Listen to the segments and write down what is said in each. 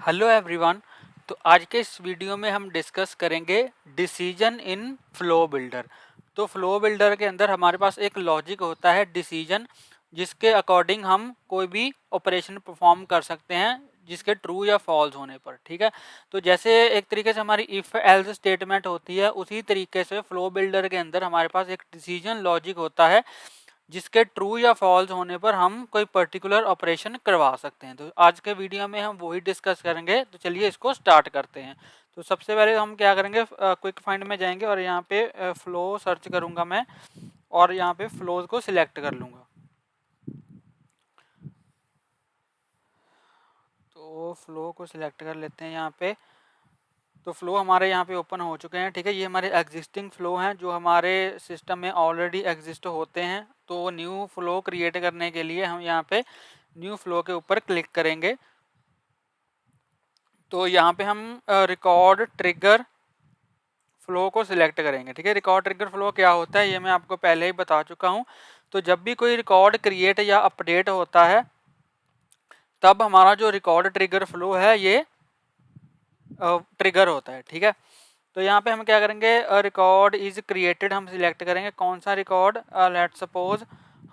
Hello everyone. तो आज के इस वीडियो में हम डिस्कस करेंगे डिसीजन इन फ्लो बिल्डर। तो फ्लो बिल्डर के अंदर हमारे पास एक लॉजिक होता है डिसीजन, जिसके अकॉर्डिंग हम कोई भी ऑपरेशन परफॉर्म कर सकते हैं जिसके ट्रू या फॉल्स होने पर। ठीक है, तो जैसे एक तरीके से हमारी इफ एल्स स्टेटमेंट होती है, उसी तरीके से फ्लो बिल्डर के अंदर हमारे पास एक डिसीजन लॉजिक होता है जिसके ट्रू या फॉल्स होने पर हम कोई पर्टिकुलर ऑपरेशन करवा सकते हैं। तो आज के वीडियो में हम वही डिस्कस करेंगे। तो चलिए इसको स्टार्ट करते हैं। तो सबसे पहले हम क्या करेंगे, क्विक फाइंड में जाएंगे और यहाँ पे फ्लो सर्च करूँगा मैं, और यहाँ पे फ्लोज को सिलेक्ट कर लूँगा। तो फ्लो को सिलेक्ट कर लेते हैं यहाँ पे। तो फ्लो हमारे यहाँ पे ओपन हो चुके हैं। ठीक है, ये हमारे एग्जिस्टिंग फ्लो हैं जो हमारे सिस्टम में ऑलरेडी एग्जिस्ट होते हैं। तो न्यू फ्लो क्रिएट करने के लिए हम यहाँ पे न्यू फ्लो के ऊपर क्लिक करेंगे। तो यहाँ पे हम रिकॉर्ड ट्रिगर फ्लो को सिलेक्ट करेंगे। ठीक है, रिकॉर्ड ट्रिगर फ्लो क्या होता है ये मैं आपको पहले ही बता चुका हूँ। तो जब भी कोई रिकॉर्ड क्रिएट या अपडेट होता है, तब हमारा जो रिकॉर्ड ट्रिगर फ्लो है ये ट्रिगर होता है। ठीक है, तो यहाँ पे हम क्या करेंगे, रिकॉर्ड इज क्रिएटेड हम सिलेक्ट करेंगे। कौन सा रिकॉर्ड, लेट सपोज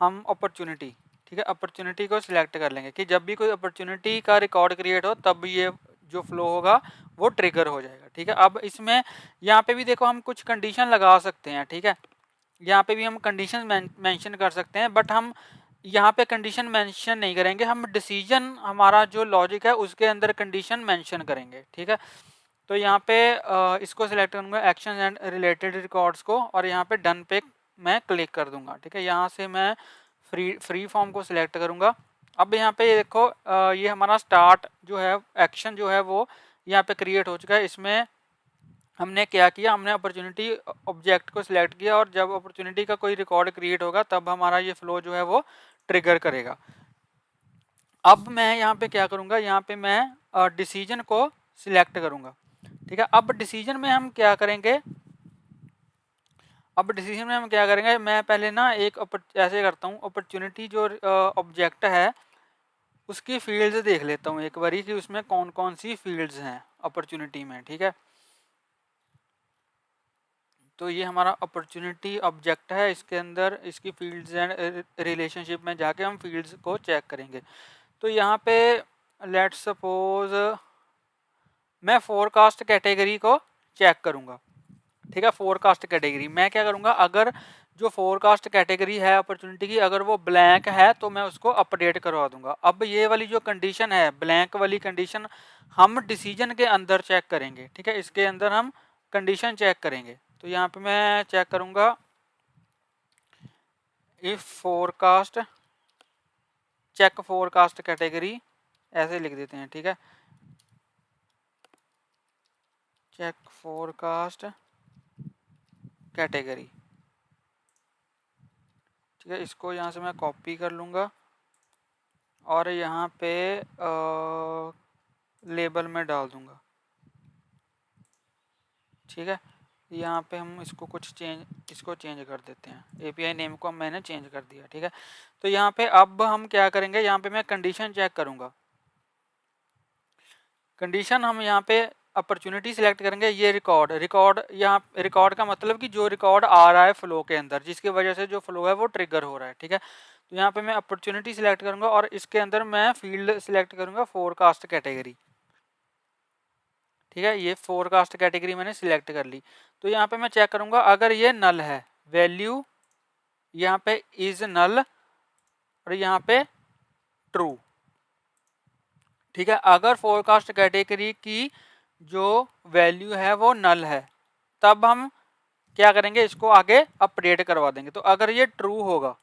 हम अपॉर्चुनिटी। ठीक है, अपॉर्चुनिटी को सिलेक्ट कर लेंगे कि जब भी कोई अपॉर्चुनिटी का रिकॉर्ड क्रिएट हो तब ये जो फ्लो होगा वो ट्रिगर हो जाएगा। ठीक है, अब इसमें यहाँ पे भी देखो हम कुछ कंडीशन लगा सकते हैं। ठीक है, यहाँ पे भी हम कंडीशन मेंशन कर सकते हैं, बट हम यहाँ पे कंडीशन मेंशन नहीं करेंगे। हम डिसीजन हमारा जो लॉजिक है उसके अंदर कंडीशन मेंशन करेंगे। ठीक है, तो यहाँ पे इसको सिलेक्ट करूँगा एक्शन एंड रिलेटेड रिकॉर्ड्स को, और यहाँ पे डन पे मैं क्लिक कर दूंगा। ठीक है, यहाँ से मैं फ्री फॉर्म को सिलेक्ट करूँगा। अब यहाँ पे देखो ये हमारा स्टार्ट जो है एक्शन जो है वो यहाँ पे क्रिएट हो चुका है। इसमें हमने क्या किया, हमने अपॉर्चुनिटी ऑब्जेक्ट को सिलेक्ट किया, और जब अपॉर्चुनिटी का कोई रिकॉर्ड क्रिएट होगा तब हमारा ये फ्लो जो है वो ट्रिगर करेगा। अब मैं यहाँ पे क्या करूँगा, यहाँ पे मैं डिसीजन को सिलेक्ट करूँगा। ठीक है, अब डिसीजन में हम क्या करेंगे, मैं पहले ना एक ऐसे करता हूँ, अपॉर्चुनिटी जो ऑब्जेक्ट है उसकी फील्ड्स देख लेता हूँ एक बारी कि उसमें कौन कौन सी फील्ड्स हैं अपॉर्चुनिटी में। ठीक है, तो ये हमारा अपॉर्चुनिटी ऑब्जेक्ट है, इसके अंदर इसकी फील्ड्स एंड रिलेशनशिप में जाके हम फील्ड्स को चेक करेंगे। तो यहाँ पे लेट सपोज मैं फोरकास्ट कैटेगरी को चेक करूँगा। ठीक है, फोरकास्ट कैटेगरी मैं क्या करूँगा, अगर जो फोरकास्ट कैटेगरी है अपॉर्चुनिटी की अगर वो ब्लैंक है तो मैं उसको अपडेट करवा दूंगा। अब ये वाली जो कंडीशन है ब्लैंक वाली कंडीशन हम डिसीजन के अंदर चेक करेंगे। ठीक है, इसके अंदर हम कंडीशन चेक करेंगे। तो यहाँ पे मैं चेक करूँगा if forecast check forecast category, ऐसे लिख देते हैं। ठीक है, चेक फोरकास्ट कैटेगरी। ठीक है, इसको यहाँ से मैं कॉपी कर लूँगा और यहाँ पे लेबल में डाल दूँगा। ठीक है, यहाँ पे हम इसको इसको चेंज कर देते हैं। एपीआई नेम को मैंने चेंज कर दिया। ठीक है, तो यहाँ पे अब हम क्या करेंगे, यहाँ पे मैं कंडीशन चेक करूँगा। कंडीशन हम यहाँ पे अपॉर्चुनिटी सिलेक्ट करेंगे। ये रिकॉर्ड यहाँ रिकॉर्ड का मतलब कि जो रिकॉर्ड आ रहा है फ्लो के अंदर जिसकी वजह से जो फ्लो है वो ट्रिगर हो रहा है। ठीक है, तो यहाँ पे मैं अपॉर्चुनिटी सिलेक्ट करूँगा और इसके अंदर मैं फील्ड सिलेक्ट करूँगा फोरकास्ट कैटेगरी। ठीक है, ये फोरकास्ट कैटेगरी मैंने सिलेक्ट कर ली। तो यहाँ पे मैं चेक करूँगा अगर ये नल है, वैल्यू यहाँ पे इज नल और यहाँ पे ट्रू। ठीक है, अगर फोरकास्ट कैटेगरी की जो वैल्यू है वो नल है तब हम क्या करेंगे, इसको आगे अपडेट करवा देंगे। तो अगर ये ट्रू होगा,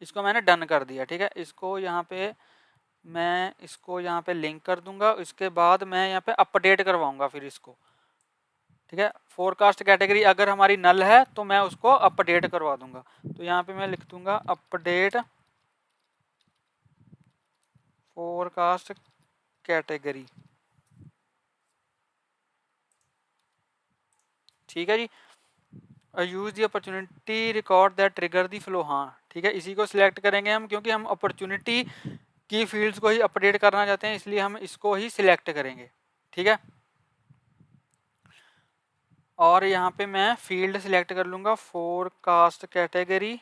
इसको मैंने डन कर दिया। ठीक है, इसको यहाँ पे मैं इसको यहाँ पे लिंक कर दूंगा। इसके बाद मैं यहाँ पे अपडेट करवाऊंगा फिर इसको। ठीक है, फोरकास्ट कैटेगरी अगर हमारी नल है तो मैं उसको अपडेट करवा दूंगा। तो यहाँ पे मैं लिख दूंगा अपडेट फोरकास्ट कैटेगरी। ठीक है जी, use the opportunity record that trigger the flow. हाँ ठीक है, इसी को सिलेक्ट करेंगे हम क्योंकि हम अपॉर्चुनिटी की फील्ड्स को ही अपडेट करना चाहते हैं, इसलिए हम इसको ही सिलेक्ट करेंगे। ठीक है, और यहाँ पे मैं फील्ड सिलेक्ट कर लूँगा फोरकास्ट कैटेगरी,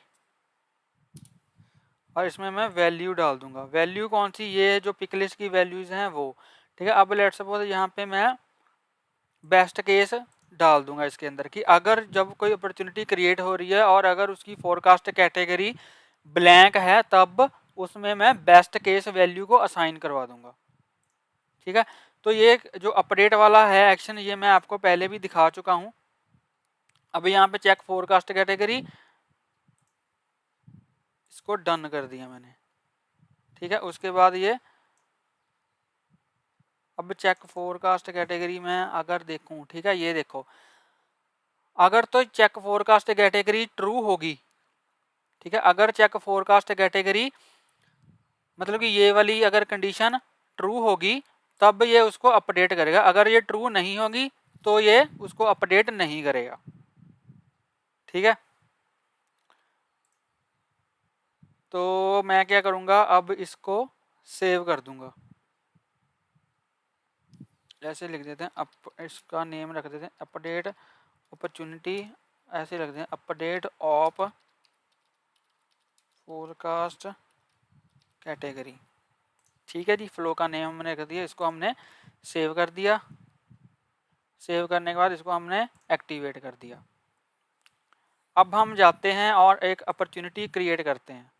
और इसमें मैं वैल्यू डाल दूंगा। वैल्यू कौन सी, ये जो पिकलिस्ट की वैल्यूज़ हैं वो। ठीक है, अब लेट्स सपोज यहाँ पे मैं बेस्ट केस डाल दूंगा इसके अंदर कि अगर जब कोई अपॉर्चुनिटी क्रिएट हो रही है और अगर उसकी फोरकास्ट कैटेगरी ब्लैंक है तब उसमें मैं बेस्ट केस वैल्यू को असाइन करवा दूंगा। ठीक है, तो ये जो अपडेट वाला है एक्शन, ये मैं आपको पहले भी दिखा चुका हूँ। अब यहाँ पे चेक फोरकास्ट कैटेगरी, इसको डन कर दिया मैंने। ठीक है, उसके बाद ये अब चेक फोरकास्ट कैटेगरी में अगर देखूं, ठीक है, ये देखो अगर तो चेक फोरकास्ट कैटेगरी ट्रू होगी। ठीक है, अगर चेक फोरकास्ट कैटेगरी मतलब कि ये वाली अगर कंडीशन ट्रू होगी तब ये उसको अपडेट करेगा, अगर ये ट्रू नहीं होगी तो ये उसको अपडेट नहीं करेगा। ठीक है, तो मैं क्या करूँगा, अब इसको सेव कर दूंगा। ऐसे लिख देते हैं, इसका नेम रख देते हैं अपडेट अपॉर्चुनिटी, ऐसे रख देते हैं अपडेट ऑफ फोरकास्ट कैटेगरी। ठीक है जी, फ्लो का नेम हमने रख दिया, इसको हमने सेव कर दिया। सेव करने के बाद इसको हमने एक्टिवेट कर दिया। अब हम जाते हैं और एक अपॉर्चुनिटी क्रिएट करते हैं।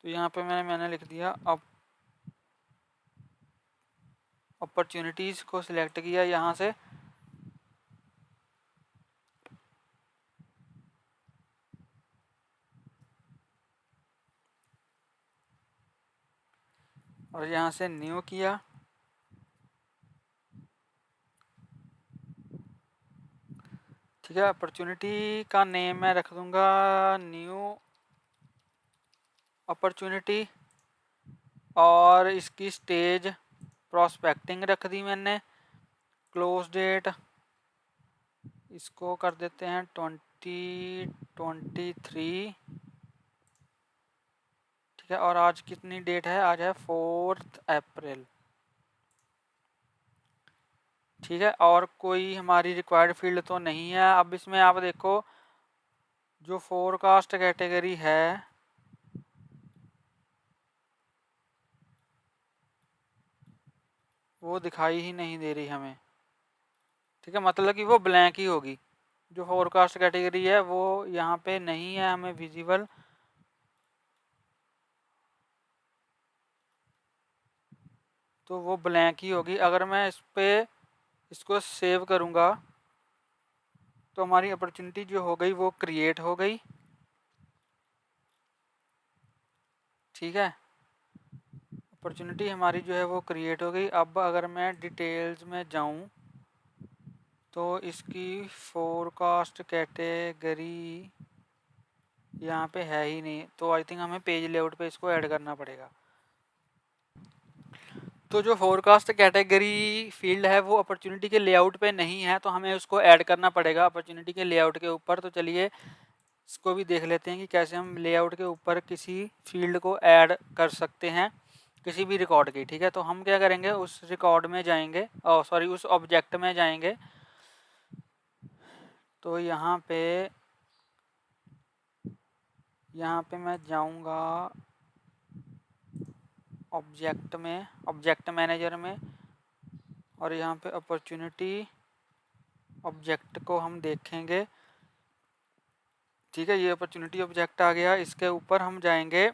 तो यहाँ पे मैंने लिख दिया, अब अपॉर्चुनिटीज को सिलेक्ट किया यहाँ से, और यहाँ से न्यू किया। ठीक है, अपॉर्चुनिटी का नेम मैं रख दूंगा न्यू अपॉर्चुनिटी, और इसकी स्टेज प्रोस्पेक्टिंग रख दी मैंने। क्लोज डेट इसको कर देते हैं 2023। ठीक है, और आज कितनी डेट है, आज है 4 अप्रैल। ठीक है, और कोई हमारी रिक्वायर्ड फील्ड तो नहीं है। अब इसमें आप देखो जो फोरकास्ट कैटेगरी है वो दिखाई ही नहीं दे रही हमें। ठीक है, मतलब कि वो ब्लैंक ही होगी। जो फोरकास्ट कैटेगरी है वो यहाँ पे नहीं है हमें विजिबल। तो वो ब्लैंक ही होगी। अगर मैं इस पे इसको सेव करूँगा तो हमारी अपॉर्चुनिटी जो हो गई वो क्रिएट हो गई। ठीक है, अपॉर्चुनिटी हमारी जो है वो क्रिएट हो गई। अब अगर मैं डिटेल्स में जाऊं तो इसकी फोरकास्ट कैटेगरी यहाँ पे है ही नहीं, तो आई थिंक हमें पेज लेआउट पे इसको ऐड करना पड़ेगा। तो जो फोरकास्ट कैटेगरी फील्ड है वो अपॉर्चुनिटी के लेआउट पे नहीं है, तो हमें उसको ऐड करना पड़ेगा अपॉर्चुनिटी के लेआउट के ऊपर। तो चलिए इसको भी देख लेते हैं कि कैसे हम लेआउट के ऊपर किसी फील्ड को ऐड कर सकते हैं किसी भी रिकॉर्ड की। ठीक है, तो हम क्या करेंगे, उस रिकॉर्ड में जाएंगे, सॉरी उस ऑब्जेक्ट में जाएंगे। तो यहाँ पे मैं जाऊँगा ऑब्जेक्ट में, ऑब्जेक्ट मैनेजर में, और यहाँ पे अपॉर्चुनिटी ऑब्जेक्ट को हम देखेंगे। ठीक है, ये अपॉर्चुनिटी ऑब्जेक्ट आ गया। इसके ऊपर हम जाएंगे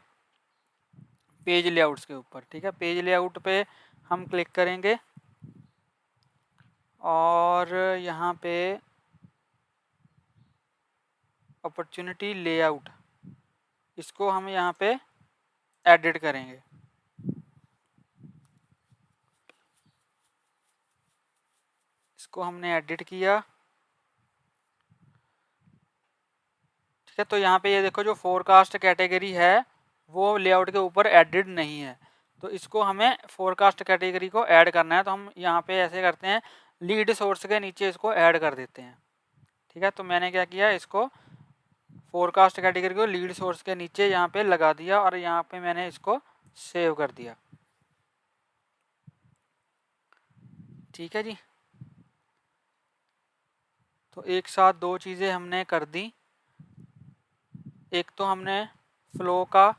पेज लेआउट्स के ऊपर। ठीक है, पेज लेआउट पे हम क्लिक करेंगे और यहाँ पे अपॉर्चुनिटी लेआउट, इसको हम यहाँ पे एडिट करेंगे। इसको हमने एडिट किया। ठीक है, तो यहाँ पे ये देखो जो फोरकास्ट कैटेगरी है वो लेआउट के ऊपर एडिट नहीं है, तो इसको हमें फोरकास्ट कैटेगरी को ऐड करना है। तो हम यहाँ पे ऐसे करते हैं, लीड सोर्स के नीचे इसको ऐड कर देते हैं। ठीक है, तो मैंने क्या किया, इसको फोरकास्ट कैटेगरी को लीड सोर्स के नीचे यहाँ पे लगा दिया और यहाँ पे मैंने इसको सेव कर दिया। ठीक है जी। तो एक साथ दो चीज़ें हमने कर दी, एक तो हमने फ्लो का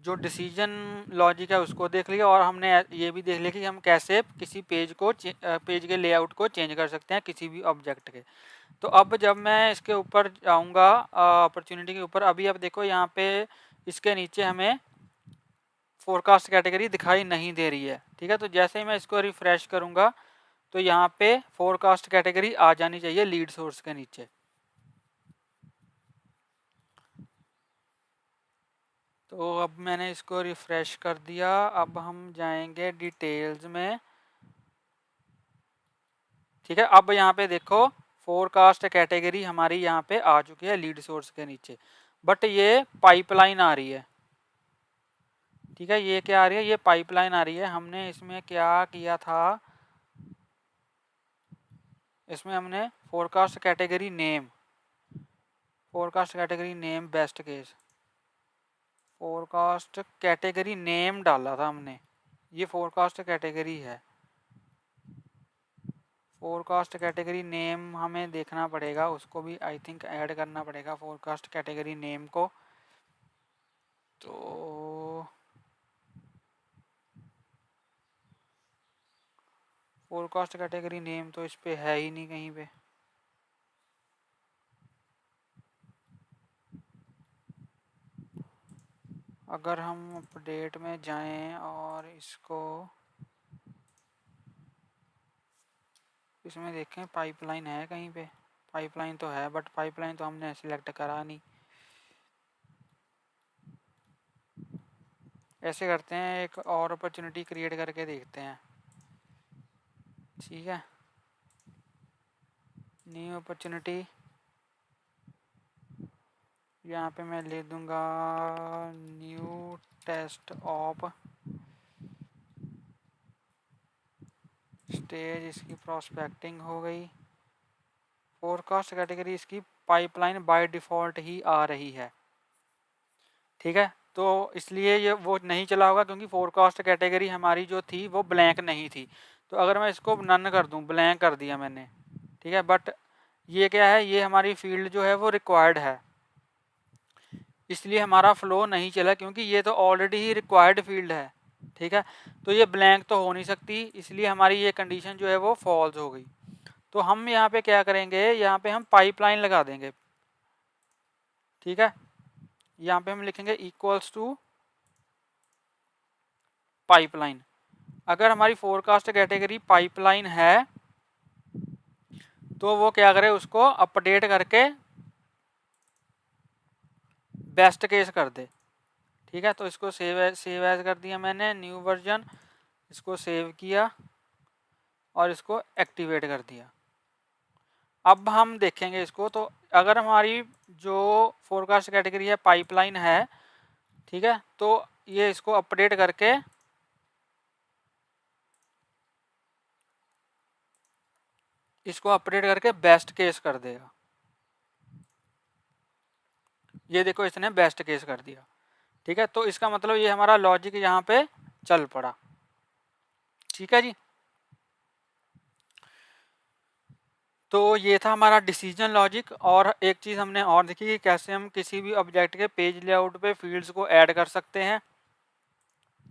जो डिसीजन लॉजिक है उसको देख लिया और हमने ये भी देख लिया कि हम कैसे किसी पेज के लेआउट को चेंज कर सकते हैं किसी भी ऑब्जेक्ट के। तो अब जब मैं इसके ऊपर जाऊंगा अपॉर्चुनिटी के ऊपर, अभी अब देखो यहाँ पे इसके नीचे हमें फोरकास्ट कैटेगरी दिखाई नहीं दे रही है। ठीक है, तो जैसे ही मैं इसको रिफ्रेश करूंगा तो यहाँ पे फोरकास्ट कैटेगरी आ जानी चाहिए लीड सोर्स के नीचे। तो अब मैंने इसको रिफ्रेश कर दिया। अब हम जाएंगे डिटेल्स में। ठीक है, अब यहाँ पे देखो फोरकास्ट कैटेगरी हमारी यहाँ पे आ चुकी है लीड सोर्स के नीचे, बट ये पाइपलाइन आ रही है। ठीक है, ये क्या आ रही है, ये पाइपलाइन आ रही है। हमने इसमें क्या किया था, इसमें हमने forecast category name best case forecast category name डाला था हमने। ये फोरकास्ट कैटेगरी है, फोरकास्ट कैटेगरी नेम हमें देखना पड़ेगा, उसको भी आई थिंक ऐड करना पड़ेगा फोरकास्ट कैटेगरी नेम को। तो फोरकास्ट कैटेगरी नेम तो इस पे है ही नहीं कहीं पे। अगर हम अपडेट में जाएं और इसको इसमें देखें पाइपलाइन है कहीं पे, पाइपलाइन तो है बट पाइपलाइन तो हमने सिलेक्ट करा नहीं। ऐसे करते हैं, एक और अपॉर्चुनिटी क्रिएट करके देखते हैं। ठीक है, न्यू अपॉर्चुनिटी, यहाँ पे मैं ले दूंगा न्यू टेस्ट ऑफ स्टेज, इसकी प्रोस्पेक्टिंग हो गई। फोरकास्ट कैटेगरी इसकी पाइपलाइन बाय डिफ़ॉल्ट ही आ रही है। ठीक है, तो इसलिए ये वो नहीं चला होगा क्योंकि फोरकास्ट कैटेगरी हमारी जो थी वो ब्लैंक नहीं थी। तो अगर मैं इसको नन कर दूं, ब्लैंक कर दिया मैंने, ठीक है, बट ये क्या है, ये हमारी फील्ड जो है वो रिक्वायर्ड है, इसलिए हमारा फ्लो नहीं चला क्योंकि ये तो ऑलरेडी ही रिक्वायर्ड फील्ड है। ठीक है, तो ये ब्लैंक तो हो नहीं सकती, इसलिए हमारी ये कंडीशन जो है वो फॉल्स हो गई। तो हम यहाँ पे क्या करेंगे, यहाँ पे हम पाइपलाइन लगा देंगे। ठीक है, यहाँ पे हम लिखेंगे इक्वल्स टू पाइपलाइन। अगर हमारी फोरकास्ट कैटेगरी पाइपलाइन है तो वो क्या करे, उसको अपडेट करके बेस्ट केस कर दे। ठीक है, तो इसको सेव एज कर दिया मैंने, न्यू वर्जन, इसको सेव किया और इसको एक्टिवेट कर दिया। अब हम देखेंगे इसको, तो अगर हमारी जो फोरकास्ट कैटेगरी है पाइपलाइन है, ठीक है, तो ये इसको अपडेट करके बेस्ट केस कर देगा। ये देखो इसने बेस्ट केस कर दिया। ठीक है, तो इसका मतलब ये हमारा लॉजिक यहाँ पे चल पड़ा। ठीक है जी, तो ये था हमारा डिसीजन लॉजिक। और एक चीज़ हमने और देखी कि कैसे हम किसी भी ऑब्जेक्ट के पेज लेआउट पे फील्ड्स को ऐड कर सकते हैं।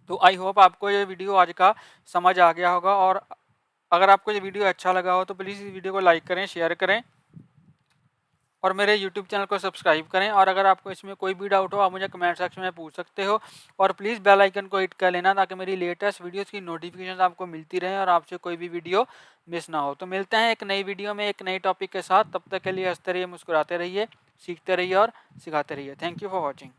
तो आई होप आपको ये वीडियो आज का समझ आ गया होगा, और अगर आपको ये वीडियो अच्छा लगा हो तो प्लीज़ इस वीडियो को लाइक करें, शेयर करें और मेरे YouTube चैनल को सब्सक्राइब करें। और अगर आपको इसमें कोई भी डाउट हो आप मुझे कमेंट सेक्शन में पूछ सकते हो, और प्लीज़ बेल आइकन को हिट कर लेना ताकि मेरी लेटेस्ट वीडियोस की नोटिफिकेशन आपको मिलती रहे और आपसे कोई भी वीडियो मिस ना हो। तो मिलते हैं एक नई वीडियो में एक नई टॉपिक के साथ, तब तक के लिए हंसते रहिए, मुस्कुराते रहिए, सीखते रहिए और सिखाते रहिए। Thank you for watching.